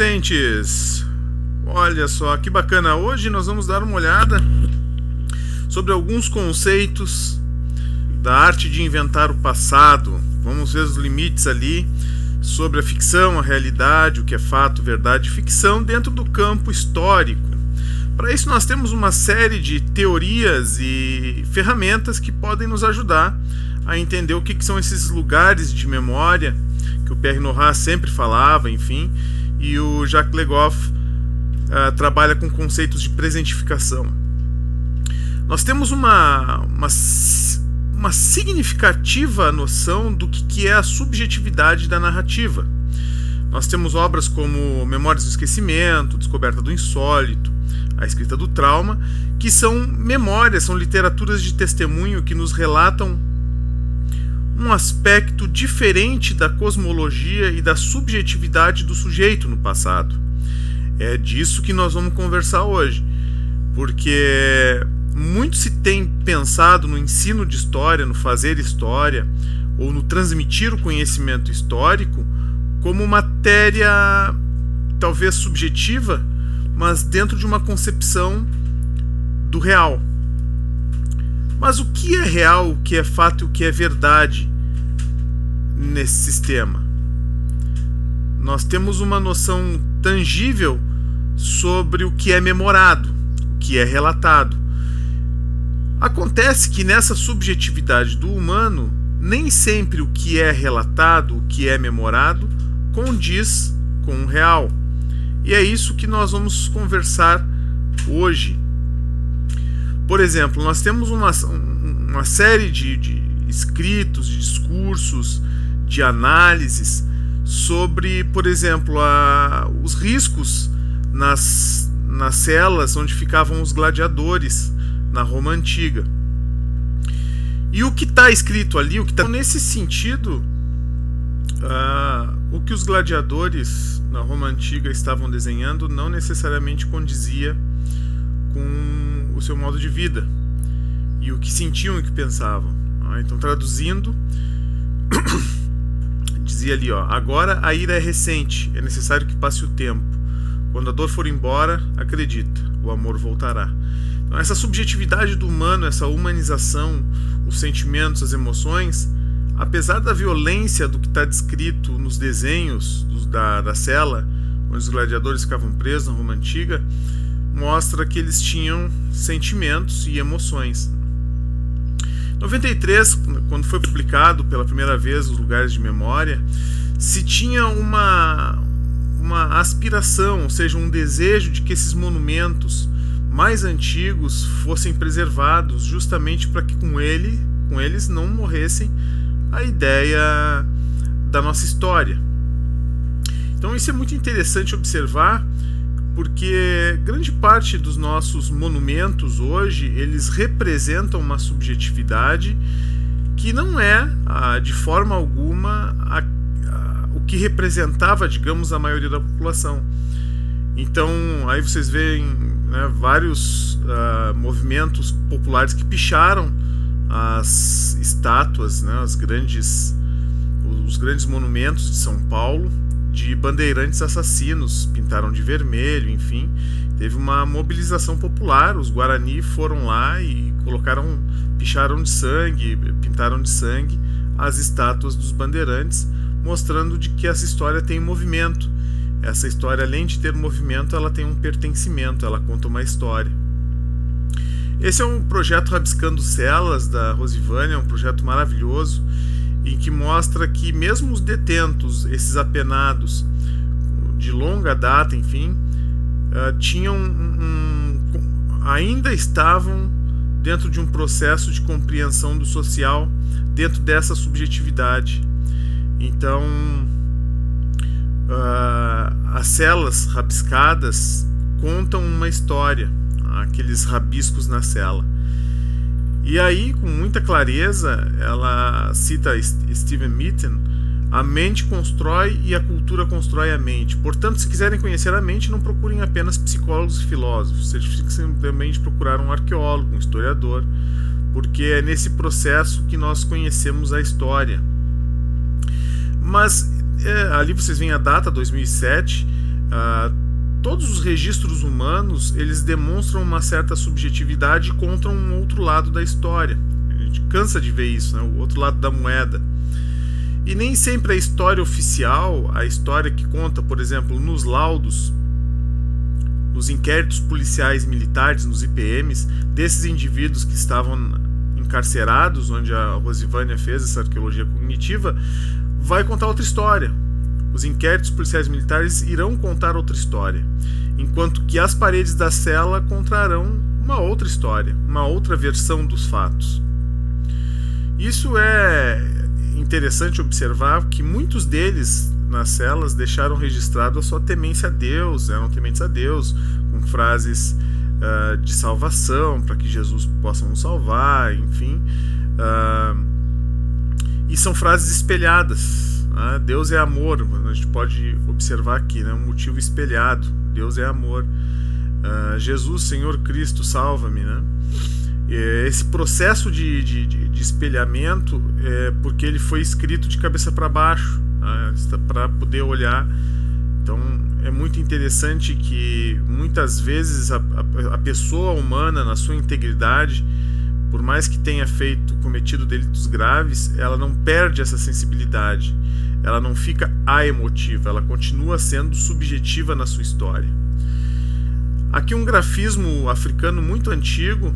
adolescentes! Olha só que bacana! Hoje nós vamos dar uma olhada sobre alguns conceitos da arte de inventar o passado. Vamos ver os limites ali sobre a ficção, a realidade, o que é fato, verdade e ficção dentro do campo histórico. Para isso nós temos uma série de teorias e ferramentas que podem nos ajudar a entender o que são esses lugares de memória que o Pierre Nora sempre falava, enfim, e o Jacques Le Goff trabalha com conceitos de presentificação. Nós temos uma significativa noção do que é a subjetividade da narrativa. Nós temos obras como Memórias do Esquecimento, Descoberta do Insólito, A Escrita do Trauma, que são memórias, são literaturas de testemunho que nos relatam um aspecto diferente da cosmologia e da subjetividade do sujeito no passado. É disso que nós vamos conversar hoje, porque muito se tem pensado no ensino de história, no fazer história, ou no transmitir o conhecimento histórico como matéria talvez subjetiva, mas dentro de uma concepção do real. Mas o que é real, o que é fato e o que é verdade nesse sistema? Nós temos uma noção tangível sobre o que é memorado, o que é relatado. Acontece que nessa subjetividade do humano, nem sempre o que é relatado, o que é memorado, condiz com o real. E é isso que nós vamos conversar hoje. Por exemplo, nós temos uma série de escritos, de discursos, de análises sobre, por exemplo, os riscos nas celas onde ficavam os gladiadores na Roma Antiga. E o que está escrito ali, o que está nesse sentido, o que os gladiadores na Roma Antiga estavam desenhando não necessariamente condizia com o seu modo de vida e o que sentiam e o que pensavam. Então, traduzindo, dizia ali, agora a ira é recente, é necessário que passe o tempo. Quando a dor for embora, acredita, o amor voltará. Então, essa subjetividade do humano, essa humanização, os sentimentos, as emoções, apesar da violência do que está descrito nos desenhos da cela, onde os gladiadores ficavam presos na Roma Antiga, mostra que eles tinham sentimentos e emoções. Em 93, quando foi publicado pela primeira vez os lugares de memória, se tinha uma aspiração, ou seja, um desejo de que esses monumentos mais antigos fossem preservados, justamente para que com eles não morressem a ideia da nossa história. Então isso é muito interessante observar, porque grande parte dos nossos monumentos hoje, eles representam uma subjetividade que não é, de forma alguma, o que representava, digamos, a maioria da população. Então, aí vocês veem, né, vários movimentos populares que picharam as estátuas, né, os grandes monumentos de São Paulo, de bandeirantes assassinos, pintaram de vermelho, enfim. Teve uma mobilização popular, os Guarani foram lá e picharam de sangue, pintaram de sangue as estátuas dos bandeirantes, mostrando de que essa história tem movimento. Essa história, além de ter movimento, ela tem um pertencimento, ela conta uma história. Esse é um projeto Rabiscando Celas, da Rosivânia, um projeto maravilhoso, em que mostra que mesmo os detentos, esses apenados de longa data, enfim, ainda estavam dentro de um processo de compreensão do social, dentro dessa subjetividade. Então, as celas rabiscadas contam uma história, aqueles rabiscos na cela. E aí, com muita clareza, ela cita Steven Mitten: a mente constrói e a cultura constrói a mente. Portanto, se quiserem conhecer a mente, não procurem apenas psicólogos e filósofos, certifiquem também de procurar um arqueólogo, um historiador, porque é nesse processo que nós conhecemos a história. Mas ali vocês veem a data, 2007, Todos os registros humanos, eles demonstram uma certa subjetividade contra um outro lado da história. A gente cansa de ver isso, né? O outro lado da moeda. E nem sempre a história oficial, a história que conta, por exemplo, nos laudos, nos inquéritos policiais militares, nos IPMs, desses indivíduos que estavam encarcerados, onde a Rosivânia fez essa arqueologia cognitiva, vai contar outra história. Os inquéritos policiais militares irão contar outra história, enquanto que as paredes da cela contarão uma outra história, uma outra versão dos fatos. Isso é interessante observar que muitos deles nas celas deixaram registrado a sua temência a Deus, eram tementes a Deus, com frases de salvação, para que Jesus possa nos salvar, enfim. E são frases espelhadas. Deus é amor, a gente pode observar aqui, né? Um motivo espelhado. Deus é amor. Jesus, Senhor Cristo, salva-me, né? Esse processo de espelhamento é porque ele foi escrito de cabeça para baixo, para poder olhar. Então é muito interessante que muitas vezes a pessoa humana, na sua integridade, por mais que tenha cometido delitos graves, ela não perde essa sensibilidade, ela não fica aemotiva, ela continua sendo subjetiva na sua história. Aqui um grafismo africano muito antigo,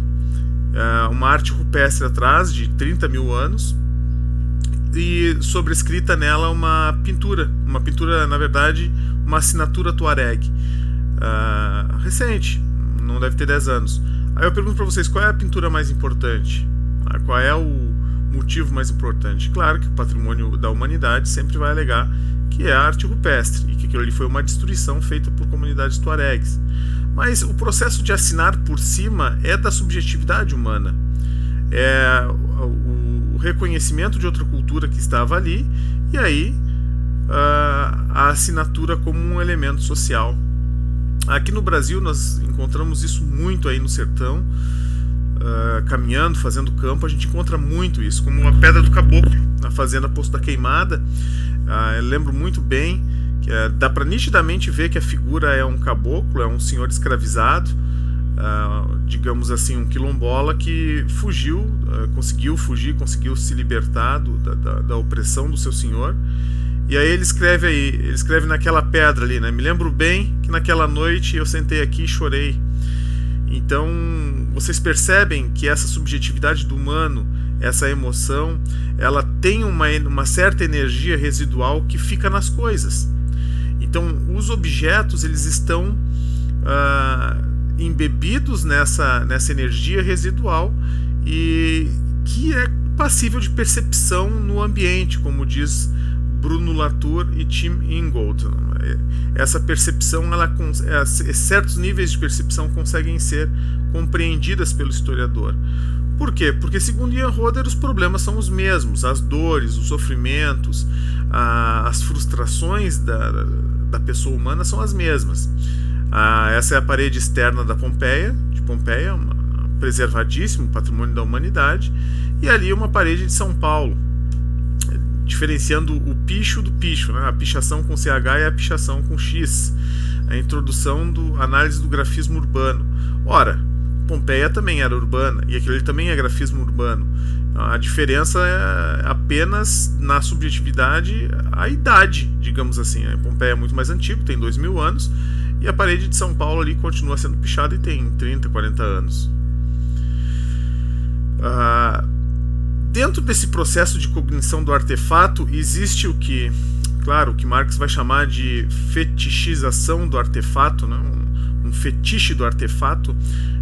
uma arte rupestre atrás, de 30 mil anos, e sobrescrita nela uma pintura, na verdade, uma assinatura tuareg, recente, não deve ter 10 anos. Aí eu pergunto para vocês, qual é a pintura mais importante? Qual é o motivo mais importante? Claro que o patrimônio da humanidade sempre vai alegar que é a arte rupestre, e que aquilo ali foi uma destruição feita por comunidades tuaregs. Mas o processo de assinar por cima é da subjetividade humana. É o reconhecimento de outra cultura que estava ali, e aí a assinatura como um elemento social. Aqui no Brasil nós encontramos isso muito aí no sertão, caminhando, fazendo campo, a gente encontra muito isso, como a pedra do caboclo na fazenda Poço da Queimada. Eu lembro muito bem que dá para nitidamente ver que a figura é um caboclo, é um senhor escravizado, digamos assim, um quilombola que fugiu, conseguiu fugir, conseguiu se libertar da opressão do seu senhor. E aí ele escreve naquela pedra ali, né? Me lembro bem que naquela noite eu sentei aqui e chorei. Então vocês percebem que essa subjetividade do humano, essa emoção, ela tem uma certa energia residual que fica nas coisas. Então os objetos, eles estão embebidos nessa energia residual, e que é passível de percepção no ambiente, como diz Bruno Latour e Tim Ingold. Essa percepção, certos níveis de percepção conseguem ser compreendidas pelo historiador. Por quê? Porque, segundo Ian Roder, os problemas são os mesmos, as dores, os sofrimentos, as frustrações da pessoa humana são as mesmas. Essa é a parede externa de Pompeia, preservadíssimo, patrimônio da humanidade, e ali uma parede de São Paulo, diferenciando o picho do picho, né? A pichação com CH e a pichação com X, a introdução da análise do grafismo urbano. Ora, Pompeia também era urbana, e aquilo ali também é grafismo urbano. A diferença é apenas na subjetividade, a idade, digamos assim. A Pompeia é muito mais antigo, tem 2000 anos, e a parede de São Paulo ali continua sendo pichada e tem 30, 40 anos. Dentro desse processo de cognição do artefato existe o que Marx vai chamar de fetichização do artefato, né? Um fetiche do artefato,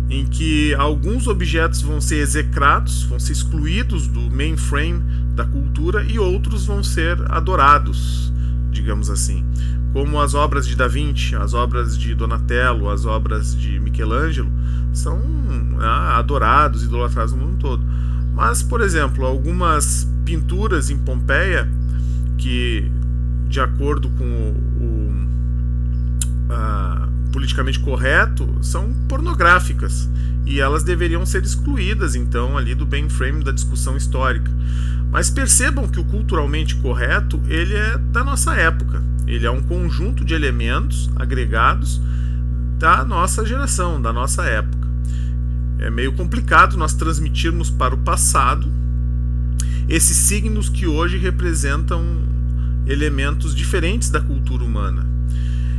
em que alguns objetos vão ser execrados, vão ser excluídos do mainframe da cultura, e outros vão ser adorados, digamos assim, como as obras de Da Vinci, as obras de Donatello, as obras de Michelangelo, são adorados, idolatrados no mundo todo. Mas, por exemplo, algumas pinturas em Pompeia que, de acordo com o politicamente correto, são pornográficas. e elas deveriam ser excluídas então ali do mainstream da discussão histórica. Mas percebam que o culturalmente correto, ele é da nossa época. Ele é um conjunto de elementos agregados da nossa geração, da nossa época. É meio complicado nós transmitirmos para o passado esses signos que hoje representam elementos diferentes da cultura humana.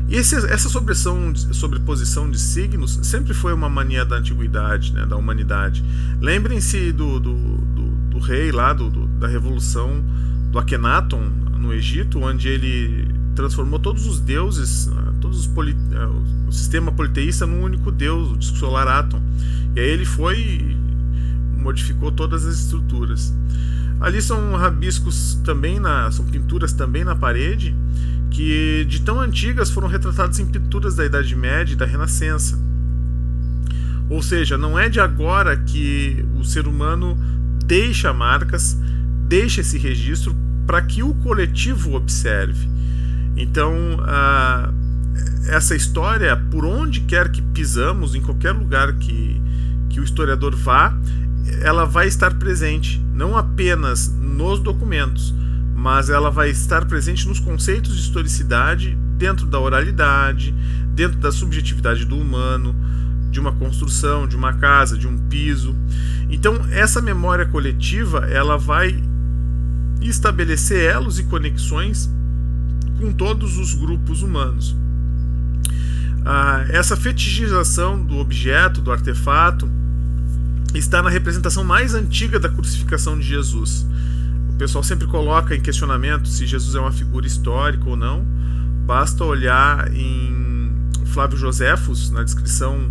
E essa sobreposição de signos sempre foi uma mania da antiguidade, né, da humanidade. Lembrem-se do rei lá, da revolução do Akhenaton no Egito, onde ele transformou todos os deuses, o sistema politeísta num único deus, o disco solar Aton. E aí ele foi e modificou todas as estruturas. Ali são rabiscos também, são pinturas também na parede, que de tão antigas foram retratadas em pinturas da Idade Média e da Renascença. Ou seja, não é de agora que o ser humano deixa marcas, deixa esse registro para que o coletivo observe. Então, essa história, por onde quer que pisamos, em qualquer lugar que o historiador vá, ela vai estar presente, não apenas nos documentos, mas ela vai estar presente nos conceitos de historicidade, dentro da oralidade, dentro da subjetividade do humano, de uma construção, de uma casa, de um piso. Então, essa memória coletiva, ela vai estabelecer elos e conexões com todos os grupos humanos. Essa fetichização do objeto, do artefato, está na representação mais antiga da crucificação de Jesus. O pessoal sempre coloca em questionamento se Jesus é uma figura histórica ou não. Basta olhar em Flávio Joséfos, na descrição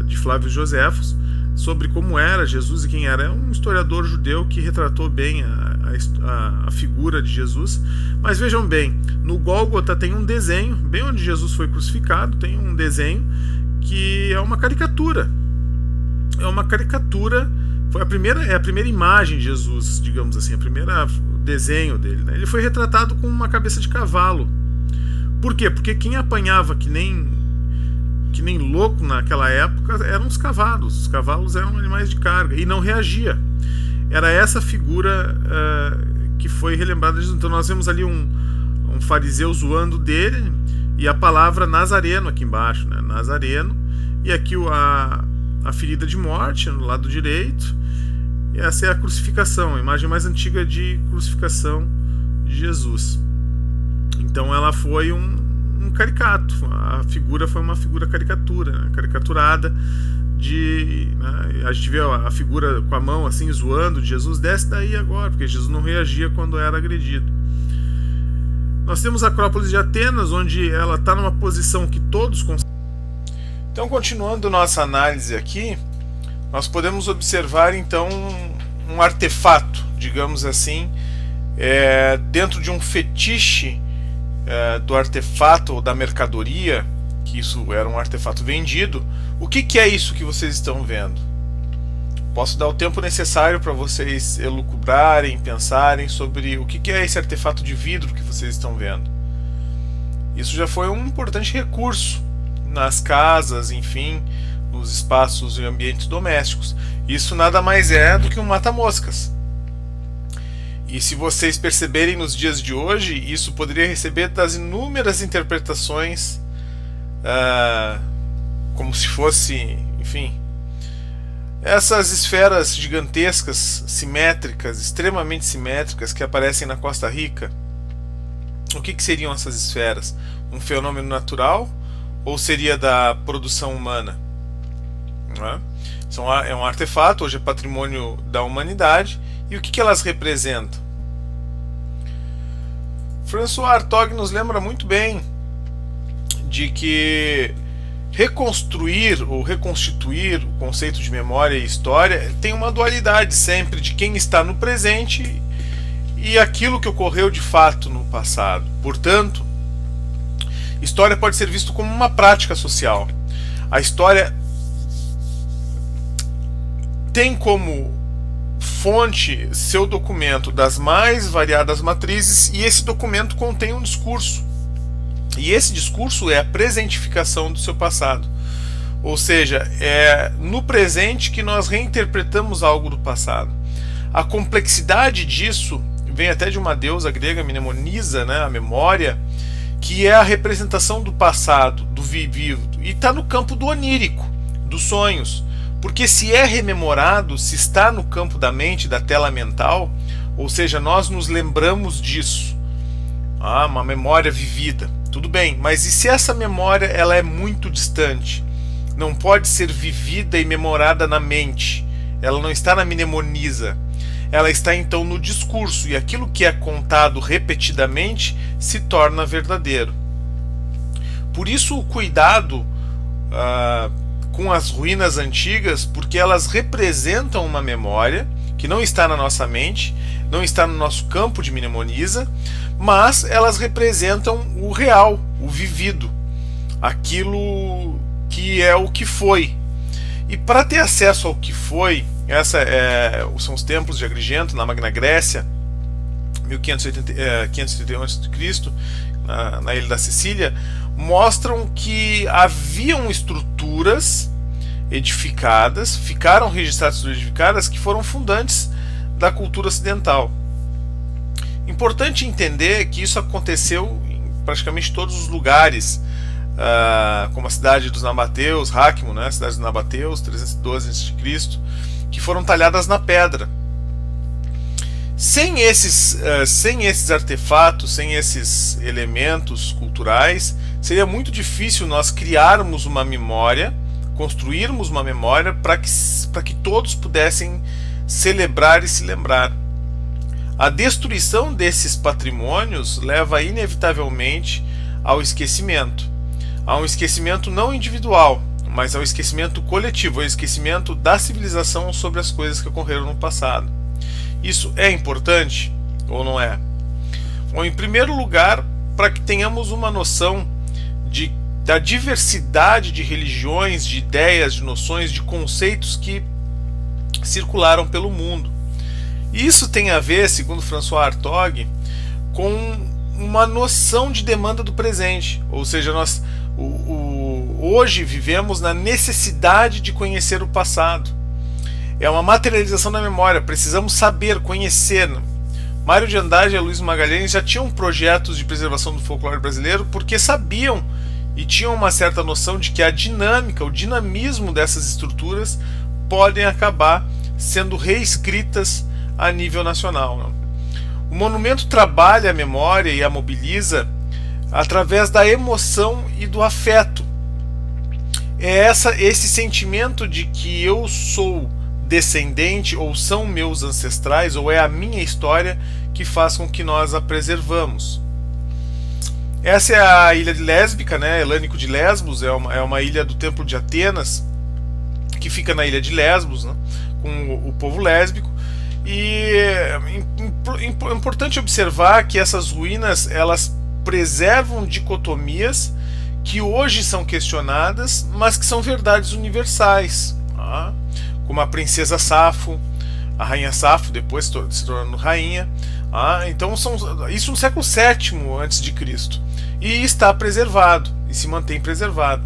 de Flávio Joséfos, sobre como era Jesus e quem era. É um historiador judeu que retratou bem a figura de Jesus. Mas vejam bem, no Gólgota tem um desenho, bem onde Jesus foi crucificado, tem um desenho que é uma caricatura. É uma caricatura, é a primeira imagem de Jesus, digamos assim, o primeiro desenho dele, né? Ele foi retratado com uma cabeça de cavalo. Por quê? Porque quem apanhava que nem louco naquela época eram os cavalos. Os cavalos eram animais de carga e não reagia. Era essa figura que foi relembrada de Jesus. Então nós vemos ali um fariseu zoando dele e a palavra Nazareno aqui embaixo, né? Nazareno, e aqui a ferida de morte no lado direito, e essa é a crucificação, a imagem mais antiga de crucificação de Jesus. Então ela foi um caricato, a figura foi uma figura caricatura, né? Caricaturada, né? A gente vê a figura com a mão assim zoando de Jesus, desce daí agora, porque Jesus não reagia quando era agredido. Nós temos a Acrópole de Atenas, onde ela está numa posição que todos conseguem. Então, continuando nossa análise aqui, nós podemos observar então um artefato, digamos assim, dentro de um fetiche do artefato ou da mercadoria, que isso era um artefato vendido. O que é isso que vocês estão vendo? Posso dar o tempo necessário para vocês elucubrarem, pensarem sobre o que é esse artefato de vidro que vocês estão vendo. Isso já foi um importante recurso nas casas, enfim, nos espaços e ambientes domésticos. Isso nada mais é do que um mata-moscas. E se vocês perceberem nos dias de hoje, isso poderia receber das inúmeras interpretações, como se fosse, enfim, essas esferas gigantescas, simétricas, extremamente simétricas, que aparecem na Costa Rica. O que seriam essas esferas? Um fenômeno natural? Ou seria da produção humana? Não é? É um artefato, hoje é patrimônio da humanidade. E o que elas representam? François Hartog nos lembra muito bem de que reconstruir ou reconstituir o conceito de memória e história tem uma dualidade sempre de quem está no presente e aquilo que ocorreu de fato no passado. Portanto, história pode ser visto como uma prática social. A história tem como fonte seu documento das mais variadas matrizes, e esse documento contém um discurso. E esse discurso é a presentificação do seu passado. Ou seja, é no presente que nós reinterpretamos algo do passado. A complexidade disso vem até de uma deusa grega, Mnemonisa, né, a memória, que é a representação do passado, do vivido, e está no campo do onírico, dos sonhos. Porque se é rememorado, se está no campo da mente, da tela mental, ou seja, nós nos lembramos disso, uma memória vivida, tudo bem, mas e se essa memória ela é muito distante? Não pode ser vivida e memorada na mente, ela não está na mnemonisa, ela está então no discurso, e aquilo que é contado repetidamente se torna verdadeiro. Por isso o cuidado com as ruínas antigas, porque elas representam uma memória que não está na nossa mente, não está no nosso campo de mnemonisa, mas elas representam o real, o vivido, aquilo que é o que foi. E para ter acesso ao que foi, são os templos de Agrigento, na Magna Grécia, 581 a.C., na ilha da Sicília, mostram que haviam estruturas edificadas, ficaram registradas edificadas, que foram fundantes da cultura ocidental. Importante entender que isso aconteceu em praticamente todos os lugares, como a cidade dos Nabateus, Ráquimo, né, a cidade dos Nabateus, 312 a.C., que foram talhadas na pedra. Sem esses artefatos, sem esses elementos culturais, seria muito difícil nós criarmos uma memória, construirmos uma memória para que todos pudessem celebrar e se lembrar. A destruição desses patrimônios leva inevitavelmente ao esquecimento. A um esquecimento não individual, mas ao esquecimento coletivo, ao esquecimento da civilização sobre as coisas que ocorreram no passado. Isso é importante ou não é? Bom, em primeiro lugar, para que tenhamos uma noção da diversidade de religiões, de ideias, de noções, de conceitos que circularam pelo mundo. Isso tem a ver, segundo François Hartog, com uma noção de demanda do presente. Ou seja, nós hoje vivemos na necessidade de conhecer o passado. É uma materialização da memória, precisamos saber, conhecer. Mário de Andrade e Luiz Magalhães já tinham projetos de preservação do folclore brasileiro porque sabiam e tinham uma certa noção de que a dinâmica, o dinamismo dessas estruturas podem acabar sendo reescritas a nível nacional. O monumento trabalha a memória e a mobiliza através da emoção e do afeto. É esse sentimento de que eu sou descendente, ou são meus ancestrais, ou é a minha história, que faz com que nós a preservamos. Essa é a ilha de Lésbica, né? Helênico de Lesbos, é uma ilha do Templo de Atenas, que fica na ilha de Lesbos, né? Com o povo lésbico. E é importante observar que essas ruínas elas preservam dicotomias que hoje são questionadas, mas que são verdades universais, tá? Como a princesa Safo, a rainha Safo, depois se tornando rainha. Então isso no século VII a.C. E está preservado, e se mantém preservado.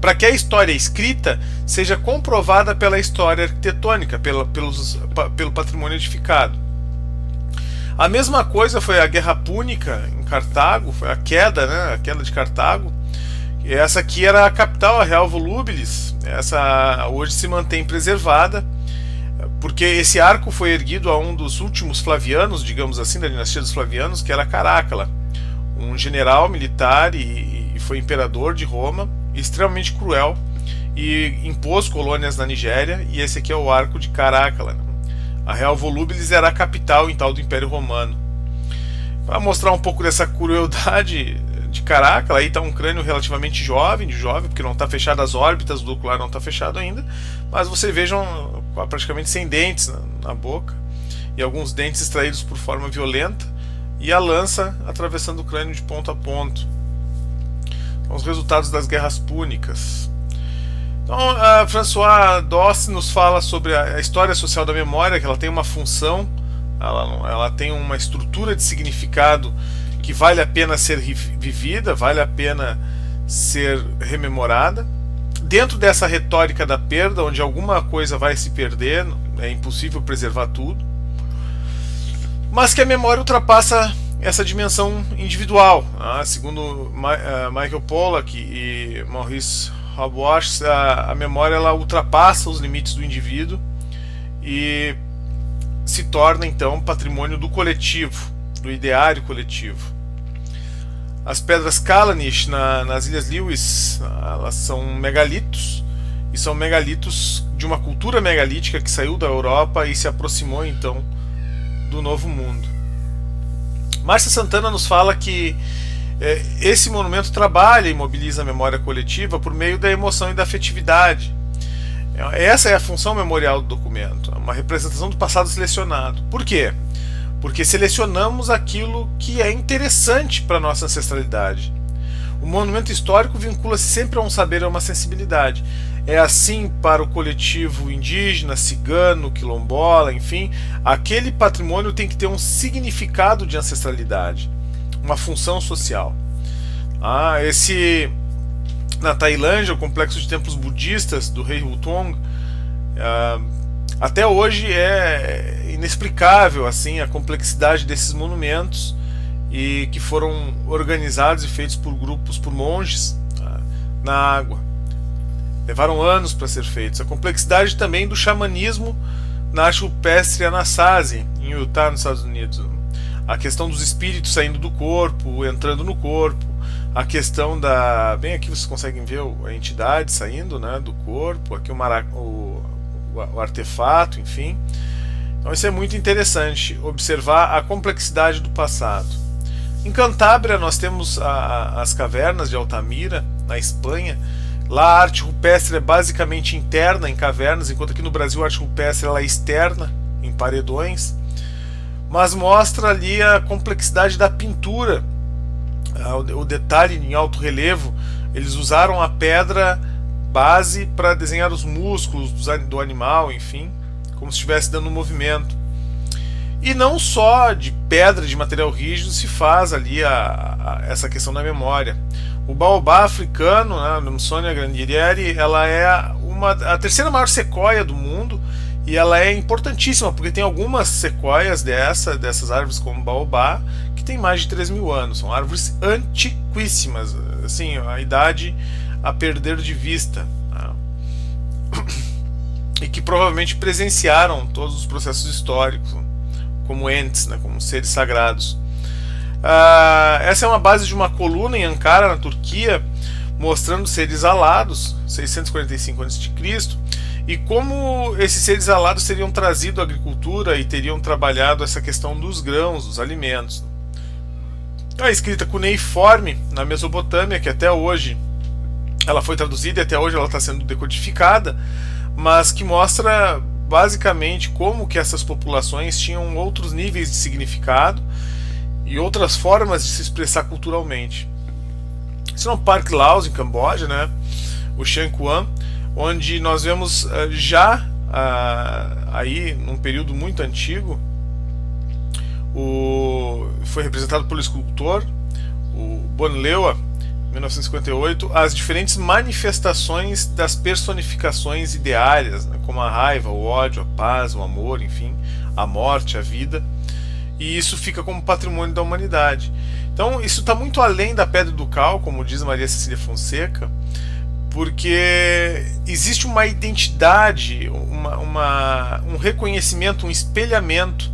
Para que a história escrita seja comprovada pela história arquitetônica, pelo patrimônio edificado. A mesma coisa foi a Guerra Púnica em Cartago, foi a queda, né, a queda de Cartago. Essa aqui era a capital, a Real Volubilis. Essa hoje se mantém preservada, porque esse arco foi erguido a um dos últimos Flavianos, digamos assim, da dinastia dos Flavianos, que era Carácala, um general militar e foi imperador de Roma, extremamente cruel, e impôs colônias na Nigéria, e esse aqui é o arco de Carácala. A Real Volubilis era a capital em tal do Império Romano. Para mostrar um pouco dessa crueldade de Carácala, aí está um crânio relativamente jovem, porque não está fechado as órbitas, o ocular não está fechado ainda, mas vocês vejam praticamente sem dentes na boca, e alguns dentes extraídos por forma violenta, e a lança atravessando o crânio de ponto a ponto. Então, os resultados das guerras púnicas. Então, a François Doss nos fala sobre a história social da memória, que ela tem uma função, ela tem uma estrutura de significado que vale a pena ser vivida, vale a pena ser rememorada. dentro dessa retórica da perda, onde alguma coisa vai se perder, é impossível preservar tudo, mas que a memória ultrapassa essa dimensão individual. Segundo Michael Pollack e Maurice Haubois, a memória ela ultrapassa os limites do indivíduo e se torna então patrimônio do coletivo, do ideário coletivo. As pedras Callanish nas Ilhas Lewis, elas são megalitos, e são megalitos de uma cultura megalítica que saiu da Europa e se aproximou então do Novo Mundo. Márcia Santana nos fala que esse monumento trabalha e mobiliza a memória coletiva por meio da emoção e da afetividade. Essa é a função memorial do documento, uma representação do passado selecionado. Por quê? Porque selecionamos aquilo que é interessante para a nossa ancestralidade. O monumento histórico vincula-se sempre a um saber e a uma sensibilidade. É assim para o coletivo indígena, cigano, quilombola, enfim, aquele patrimônio tem que ter um significado de ancestralidade, uma função social. Na Tailândia, o complexo de templos budistas do rei Hutong, até hoje é inexplicável assim a complexidade desses monumentos, e que foram organizados e feitos por grupos, por monges, na água. Levaram anos para ser feitos. A complexidade também do xamanismo na arte rupestre Anasazi, em Utah, nos Estados Unidos. A questão dos espíritos saindo do corpo, entrando no corpo. A questão da... Bem aqui vocês conseguem ver a entidade saindo, né, do corpo. Aqui o artefato, enfim. Então isso é muito interessante, observar a complexidade do passado. Em Cantábria nós temos as cavernas de Altamira, na Espanha. Lá a arte rupestre é basicamente interna em cavernas, enquanto aqui no Brasil a arte rupestre ela é externa, em paredões. Mas mostra ali a complexidade da pintura, o detalhe em alto relevo. Eles usaram a pedra base para desenhar os músculos do animal, enfim, como se estivesse dando um movimento. E não só de pedra, de material rígido, se faz ali essa questão da memória. O baobá africano, né, a Lumsonia grandinieri, ela é a terceira maior sequoia do mundo, e ela é importantíssima, porque tem algumas sequoias dessas árvores como o baobá, que tem mais de 3.000 anos. São árvores antiquíssimas, assim, a idade a perder de vista. E que provavelmente presenciaram todos os processos históricos, como entes, né, como seres sagrados. Essa é uma base de uma coluna em Ankara, na Turquia, mostrando seres alados, 645 a.C., e como esses seres alados teriam trazido a agricultura e teriam trabalhado essa questão dos grãos, dos alimentos. A escrita cuneiforme na Mesopotâmia, que até hoje ela foi traduzida e até hoje ela está sendo decodificada, mas que mostra basicamente como que essas populações tinham outros níveis de significado e outras formas de se expressar culturalmente. Esse é um Parque Laos, em Camboja, né? O Chiang Kuan, onde nós vemos aí num período muito antigo, foi representado pelo escultor o Bonleua, 1958, as diferentes manifestações das personificações ideárias, né, como a raiva, o ódio, a paz, o amor, enfim, a morte, a vida, e isso fica como patrimônio da humanidade. Então isso está muito além da Pedra do Cal, como diz Maria Cecília Fonseca, porque existe uma identidade, um reconhecimento, um espelhamento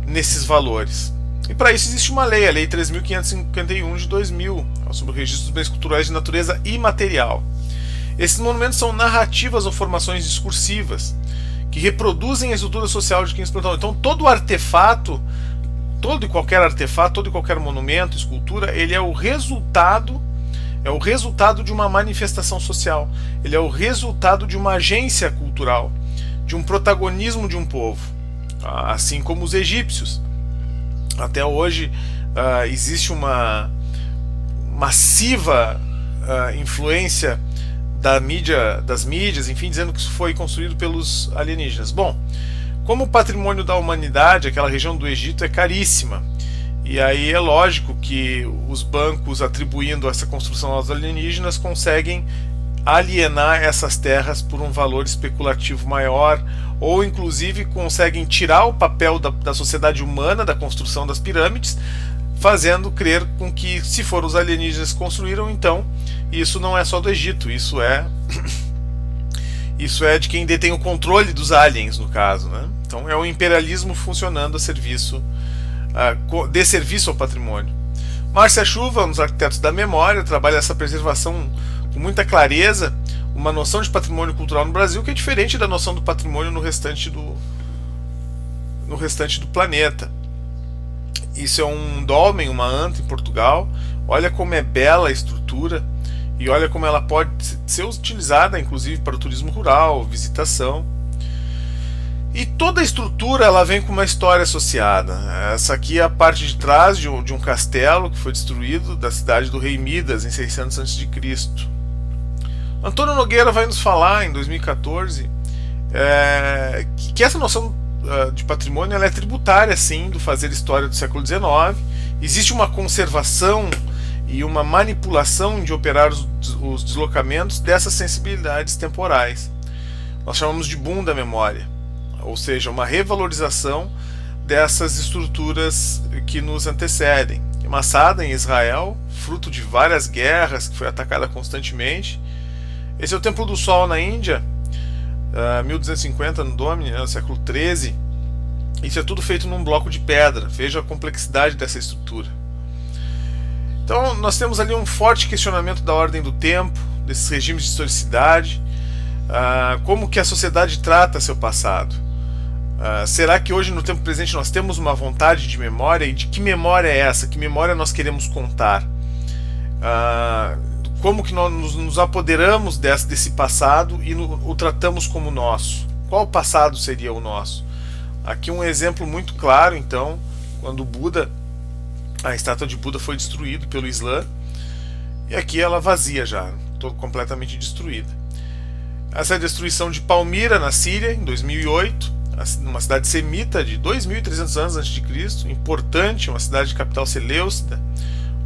nesses valores. E para isso existe uma lei, a Lei 3.551 de 2000, sobre o registro dos bens culturais de natureza imaterial. Esses monumentos são narrativas ou formações discursivas que reproduzem a estrutura social de quem se plantou. Então todo artefato, todo e qualquer monumento, escultura, ele é o resultado de uma manifestação social. Ele é o resultado de uma agência cultural, de um protagonismo de um povo, assim como os egípcios. Até hoje existe uma massiva influência das mídias, enfim, dizendo que isso foi construído pelos alienígenas. Bom, como o patrimônio da humanidade, aquela região do Egito é caríssima, e aí é lógico que os bancos, atribuindo essa construção aos alienígenas, conseguem alienar essas terras por um valor especulativo maior, ou inclusive conseguem tirar o papel da sociedade humana da construção das pirâmides, fazendo crer com que, se foram os alienígenas que construíram, então isso não é só do Egito, isso é de quem detém o controle dos aliens, no caso, né? Então é o imperialismo funcionando a serviço, de serviço ao patrimônio. Márcia Chuva, um dos arquitetos da memória, trabalha essa preservação com muita clareza, uma noção de patrimônio cultural no Brasil que é diferente da noção do patrimônio no restante do planeta. Isso é um dolmen, uma anta em Portugal. Olha como é bela a estrutura e olha como ela pode ser utilizada, inclusive, para o turismo rural, visitação. E toda a estrutura ela vem com uma história associada. Essa aqui é a parte de trás de um castelo que foi destruído da cidade do rei Midas em 600 a.C. Antônio Nogueira vai nos falar em 2014 que essa noção de patrimônio ela é tributária, sim, do fazer história do século XIX. Existe uma conservação e uma manipulação de operar os deslocamentos dessas sensibilidades temporais. Nós chamamos de boom da memória, ou seja, uma revalorização dessas estruturas que nos antecedem. Masada em Israel, fruto de várias guerras, que foi atacada constantemente. Esse é o Templo do Sol na Índia, 1250 no Domini, no século XIII. Isso é tudo feito num bloco de pedra. Veja a complexidade dessa estrutura. Então nós temos ali um forte questionamento da ordem do tempo, desses regimes de historicidade, como que a sociedade trata seu passado. Será que hoje no tempo presente nós temos uma vontade de memória, e de que memória é essa? Que memória nós queremos contar? Como que nós nos apoderamos desse passado e o tratamos como nosso? Qual passado seria o nosso? Aqui um exemplo muito claro, então, quando a estátua de Buda foi destruída pelo Islã, e aqui ela vazia já, completamente destruída. Essa é a destruição de Palmira, na Síria, em 2008, uma cidade semita de 2.300 anos antes de Cristo, importante, uma cidade de capital seleucida,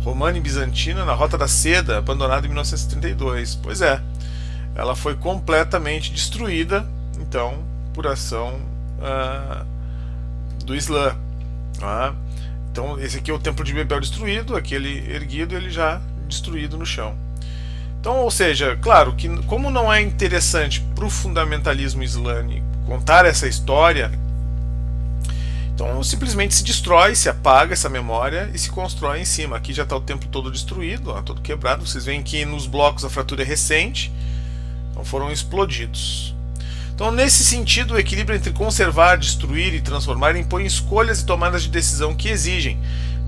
romana e bizantina, na Rota da Seda, abandonada em 1932. Pois é, ela foi completamente destruída, então, por ação do Islã. Então, esse aqui é o Templo de Bebel destruído, aquele erguido, ele já destruído no chão. Então, ou seja, claro que como não é interessante para o fundamentalismo islâmico contar essa história, então simplesmente se destrói, se apaga essa memória e se constrói em cima. Aqui já está o templo todo destruído, todo quebrado. Vocês veem que nos blocos a fratura é recente, então foram explodidos. Então, nesse sentido, o equilíbrio entre conservar, destruir e transformar impõe escolhas e tomadas de decisão que exigem,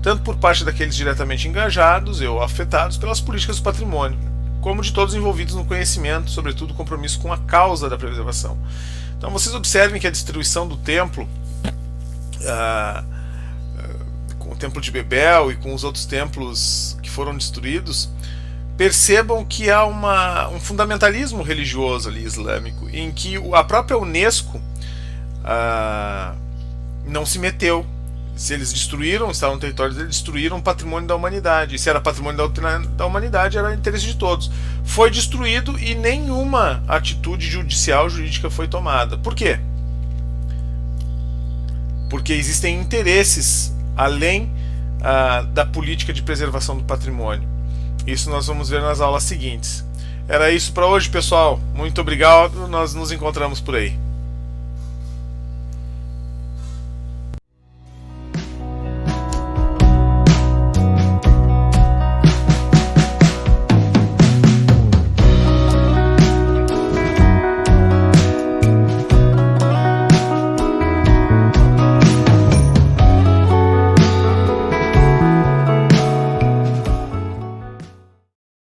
tanto por parte daqueles diretamente engajados ou afetados pelas políticas do patrimônio, como de todos envolvidos no conhecimento, sobretudo o compromisso com a causa da preservação. Então vocês observem que a destruição do templo, com o templo de Bebel e com os outros templos que foram destruídos, percebam que há um fundamentalismo religioso ali islâmico, em que a própria Unesco não se meteu. Se eles destruíram, estavam no território deles, destruíram o patrimônio da humanidade. E se era patrimônio da humanidade, era interesse de todos. Foi destruído e nenhuma atitude jurídica foi tomada. Por quê? Porque existem interesses além da política de preservação do patrimônio. Isso nós vamos ver nas aulas seguintes. Era isso para hoje, pessoal. Muito obrigado. Nós nos encontramos por aí.